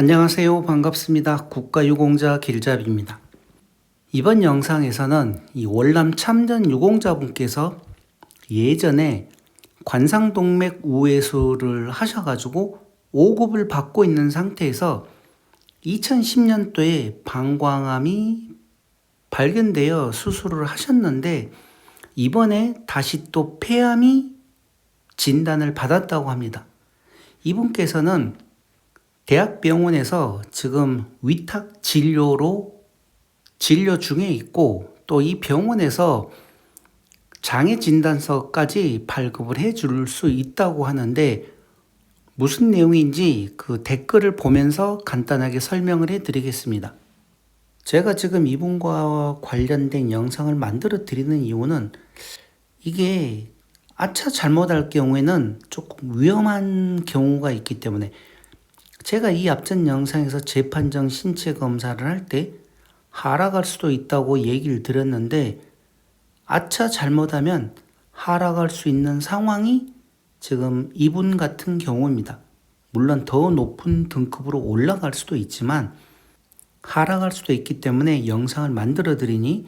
안녕하세요. 반갑습니다. 국가유공자 길잡이입니다. 이번 영상에서는 이 월남 참전 유공자분께서 예전에 관상동맥 우회수를 하셔가지고 5급을 받고 있는 상태에서 2010년도에 방광암이 발견되어 수술을 하셨는데 이번에 다시 또 폐암이 진단을 받았다고 합니다. 이분께서는 대학병원에서 지금 위탁 진료로 진료 중에 있고 또 이 병원에서 장애 진단서까지 발급을 해줄 수 있다고 하는데 무슨 내용인지 그 댓글을 보면서 간단하게 설명을 해드리겠습니다. 제가 지금 이분과 관련된 영상을 만들어 드리는 이유는 이게 아차 잘못할 경우에는 조금 위험한 경우가 있기 때문에 제가 이 앞전 영상에서 재판정 신체 검사를 할 때 하락할 수도 있다고 얘기를 드렸는데 아차 잘못하면 하락할 수 있는 상황이 지금 이분 같은 경우입니다. 물론 더 높은 등급으로 올라갈 수도 있지만 하락할 수도 있기 때문에 영상을 만들어 드리니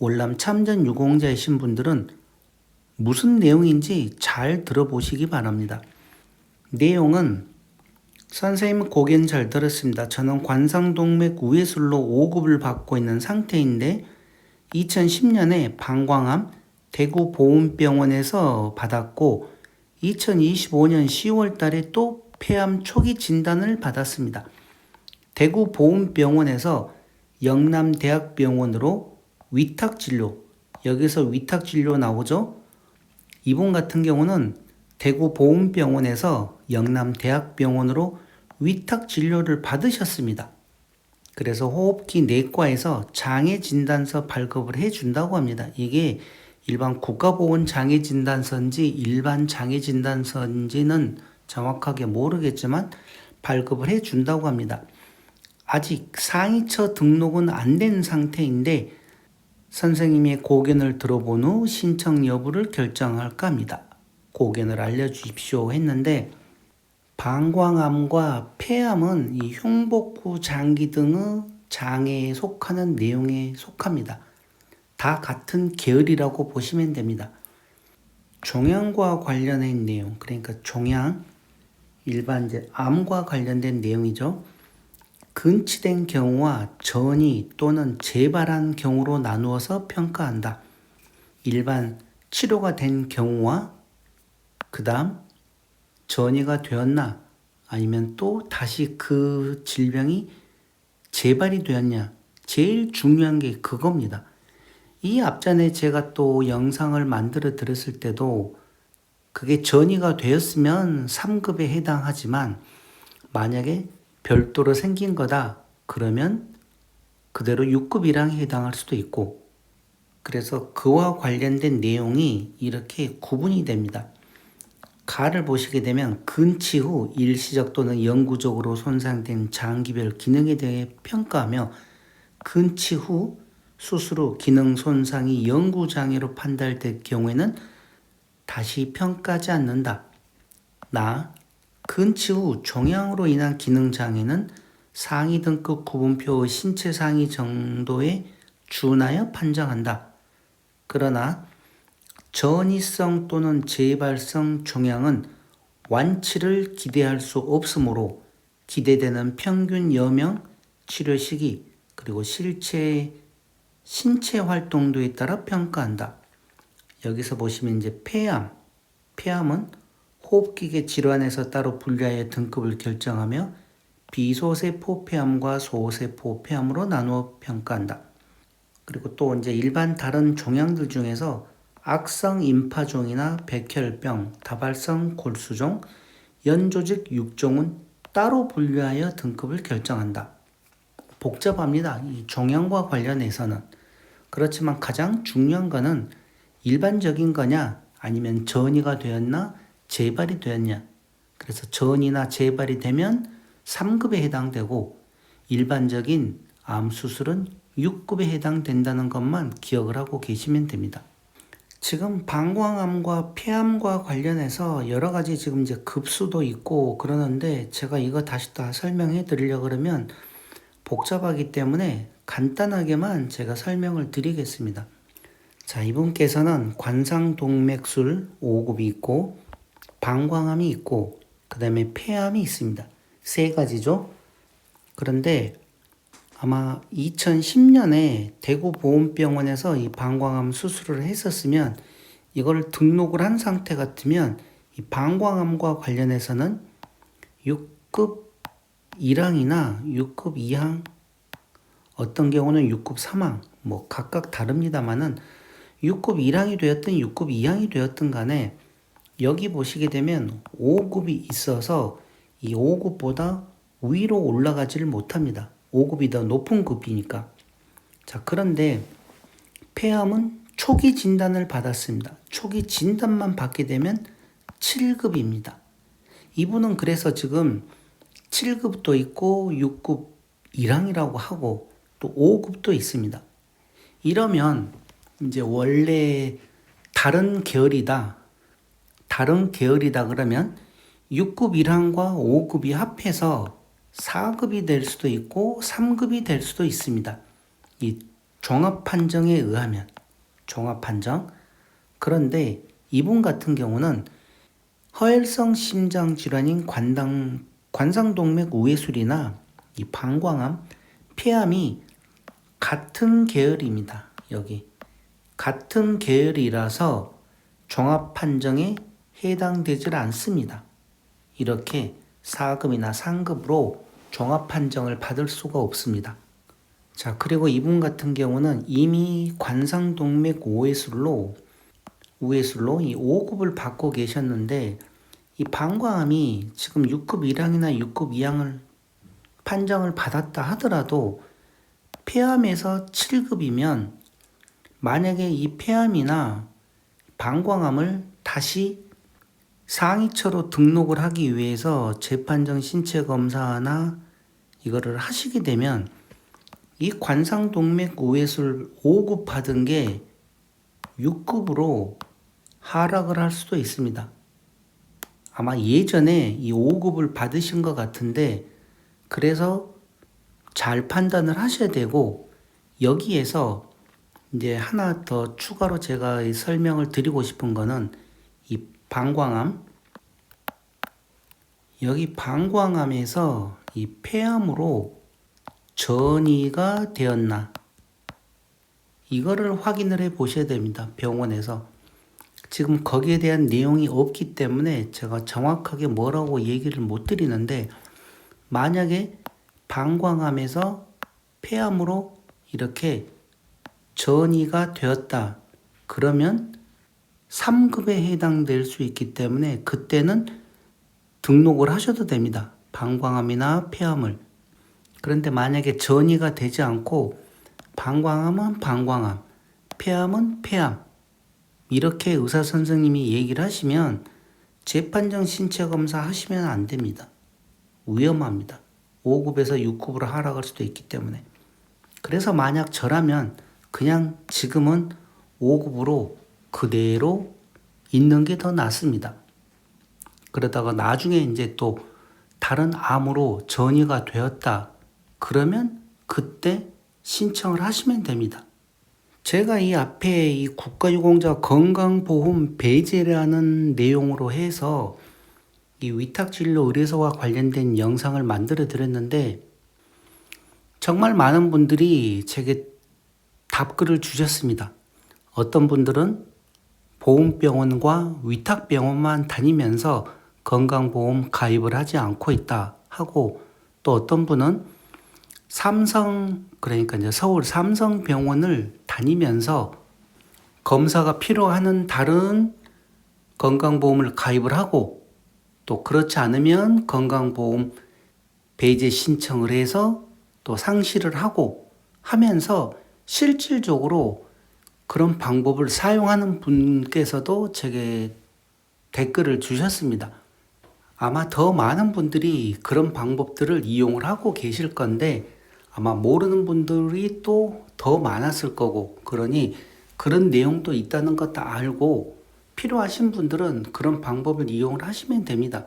월남 참전 유공자이신 분들은 무슨 내용인지 잘 들어보시기 바랍니다. 내용은 선생님 고개는 잘 들었습니다. 저는 관상동맥 우회술로 5급을 받고 있는 상태인데 2010년에 방광암 대구보훈병원에서 받았고 2025년 10월 달에 또 폐암 초기 진단을 받았습니다. 대구보훈병원에서 영남대학병원으로 위탁진료, 여기서 위탁진료 나오죠? 이분 같은 경우는 대구보훈병원에서 영남대학병원으로 위탁 진료를 받으셨습니다. 그래서 호흡기 내과에서 장애 진단서 발급을 해준다고 합니다. 이게 일반 국가보건 장애 진단서인지 일반 장애 진단서인지는 정확하게 모르겠지만 발급을 해준다고 합니다. 아직 상위처 등록은 안 된 상태인데 선생님의 고견을 들어본 후 신청 여부를 결정할까 합니다. 고견을 알려주십시오 했는데 방광암과 폐암은 이 흉복후 장기 등의 장애에 속하는 내용에 속합니다. 다 같은 계열이라고 보시면 됩니다. 종양과 관련된 내용, 그러니까 종양, 일반 이제 암과 관련된 내용이죠. 근치된 경우와 전이 또는 재발한 경우로 나누어서 평가한다. 일반 치료가 된 경우와 그 다음 전이가 되었나 아니면 또 다시 그 질병이 재발이 되었냐, 제일 중요한 게 그겁니다. 이 앞전에 제가 또 영상을 만들어 드렸을 때도 그게 전이가 되었으면 3급에 해당하지만 만약에 별도로 생긴 거다 그러면 그대로 6급이랑 해당할 수도 있고, 그래서 그와 관련된 내용이 이렇게 구분이 됩니다. 가를 보시게 되면 근치 후 일시적 또는 영구적으로 손상된 장기별 기능에 대해 평가하며 근치 후 수술 후 기능 손상이 영구장애로 판단될 경우에는 다시 평가하지 않는다. 근치 후 종양으로 인한 기능장애는 상위 등급 구분표의 신체 상위 정도에 준하여 판정한다. 그러나 전이성 또는 재발성 종양은 완치를 기대할 수 없으므로 기대되는 평균 여명, 치료 시기, 그리고 신체 활동도에 따라 평가한다. 여기서 보시면 이제 폐암은 호흡기계 질환에서 따로 분류하여 등급을 결정하며 비소세포 폐암과 소세포 폐암으로 나누어 평가한다. 그리고 또 이제 일반 다른 종양들 중에서 악성 임파종이나 백혈병, 다발성 골수종, 연조직 육종은 따로 분류하여 등급을 결정한다. 복잡합니다. 이 종양과 관련해서는. 그렇지만 가장 중요한 것은 일반적인 거냐 아니면 전이가 되었나 재발이 되었냐. 그래서 전이나 재발이 되면 3급에 해당되고 일반적인 암 수술은 6급에 해당된다는 것만 기억을 하고 계시면 됩니다. 지금 방광암과 폐암과 관련해서 여러 가지 지금 이제 급수도 있고 그러는데 제가 이거 다시 다 설명해 드리려고 그러면 복잡하기 때문에 간단하게만 제가 설명을 드리겠습니다. 자, 이분께서는 관상동맥술 5급이 있고 방광암이 있고 그 다음에 폐암이 있습니다. 세 가지죠. 그런데 아마 2010년에 대구보훈병원에서 이 방광암 수술을 했었으면 이걸 등록을 한 상태 같으면 이 방광암과 관련해서는 6급 1항이나 6급 2항, 어떤 경우는 6급 3항, 뭐 각각 다릅니다만은 6급 1항이 되었든 6급 2항이 되었든 간에 여기 보시게 되면 5급이 있어서 이 5급보다 위로 올라가지를 못합니다. 5급이 더 높은 급이니까. 자, 그런데 폐암은 초기 진단을 받았습니다. 초기 진단만 받게 되면 7급입니다. 이분은 그래서 지금 7급도 있고 6급 1항이라고 하고 또 5급도 있습니다. 이러면 이제 원래 다른 계열이다 그러면 6급 1항과 5급이 합해서 4급이 될 수도 있고 3급이 될 수도 있습니다. 이 종합 판정에 의하면 종합 판정. 그런데 이분 같은 경우는 허혈성 심장 질환인 관상동맥 우회술이나 이 방광암, 폐암이 같은 계열입니다. 여기 같은 계열이라서 종합 판정에 해당되질 않습니다. 이렇게 4급이나 3급으로 종합 판정을 받을 수가 없습니다. 자, 그리고 이분 같은 경우는 이미 관상동맥 우회술로 이 5급을 받고 계셨는데 이 방광암이 지금 6급 1항이나 6급 2항을 판정을 받았다 하더라도 폐암에서 7급이면 만약에 이 폐암이나 방광암을 다시 상위처로 등록을 하기 위해서 재판정 신체 검사나 이거를 하시게 되면 이 관상동맥 우회술 5급 받은 게 6급으로 하락을 할 수도 있습니다. 아마 예전에 이 5급을 받으신 것 같은데 그래서 잘 판단을 하셔야 되고 여기에서 이제 하나 더 추가로 제가 설명을 드리고 싶은 거는 이 방광암, 여기 방광암에서 이 폐암으로 전이가 되었나 이거를 확인을 해 보셔야 됩니다. 병원에서. 지금 거기에 대한 내용이 없기 때문에 제가 정확하게 뭐라고 얘기를 못 드리는데 만약에 방광암에서 폐암으로 이렇게 전이가 되었다 그러면 3급에 해당될 수 있기 때문에 그때는 등록을 하셔도 됩니다. 방광암이나 폐암을. 그런데 만약에 전이가 되지 않고 방광암은 방광암, 폐암은 폐암 이렇게 의사 선생님이 얘기를 하시면 재판정 신체 검사 하시면 안 됩니다. 위험합니다. 5급에서 6급으로 하락할 수도 있기 때문에. 그래서 만약 저라면 그냥 지금은 5급으로 그대로 있는 게 더 낫습니다. 그러다가 나중에 이제 또 다른 암으로 전이가 되었다 그러면 그때 신청을 하시면 됩니다. 제가 이 앞에 이 국가유공자 건강보험 배제라는 내용으로 해서 이 위탁진료 의뢰서와 관련된 영상을 만들어 드렸는데 정말 많은 분들이 제게 답글을 주셨습니다. 어떤 분들은 보험병원과 위탁병원만 다니면서 건강보험 가입을 하지 않고 있다 하고 또 어떤 분은 그러니까 이제 서울 삼성병원을 다니면서 검사가 필요한 다른 건강보험을 가입을 하고 또 그렇지 않으면 건강보험 배제 신청을 해서 또 상실을 하고 하면서 실질적으로 그런 방법을 사용하는 분께서도 제게 댓글을 주셨습니다. 아마 더 많은 분들이 그런 방법들을 이용을 하고 계실 건데 아마 모르는 분들이 또 더 많았을 거고 그러니 그런 내용도 있다는 것 다 알고 필요하신 분들은 그런 방법을 이용을 하시면 됩니다.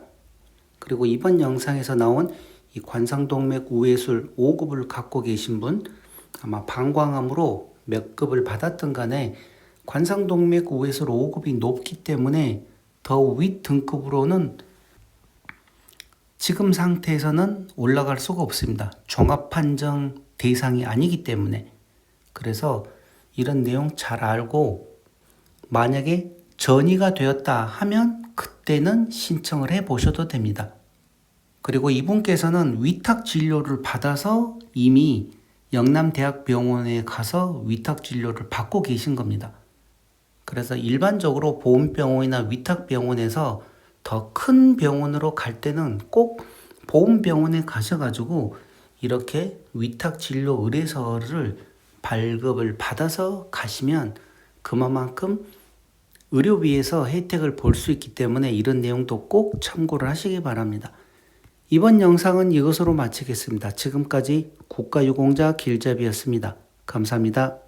그리고 이번 영상에서 나온 이 관상동맥 우회술 5급을 갖고 계신 분, 아마 방광암으로 몇 급을 받았든 간에 관상동맥 우회술 5급이 높기 때문에 더 윗 등급으로는 지금 상태에서는 올라갈 수가 없습니다. 종합판정 대상이 아니기 때문에. 그래서 이런 내용 잘 알고 만약에 전이가 되었다 하면 그때는 신청을 해 보셔도 됩니다. 그리고 이분께서는 위탁 진료를 받아서 이미 영남대학병원에 가서 위탁 진료를 받고 계신 겁니다. 그래서 일반적으로 보험병원이나 위탁병원에서 더 큰 병원으로 갈 때는 꼭 보험병원에 가셔가지고 이렇게 위탁 진료 의뢰서를 발급을 받아서 가시면 그만큼 의료비에서 혜택을 볼 수 있기 때문에 이런 내용도 꼭 참고를 하시기 바랍니다. 이번 영상은 이것으로 마치겠습니다. 지금까지 국가유공자 길잡이였습니다. 감사합니다.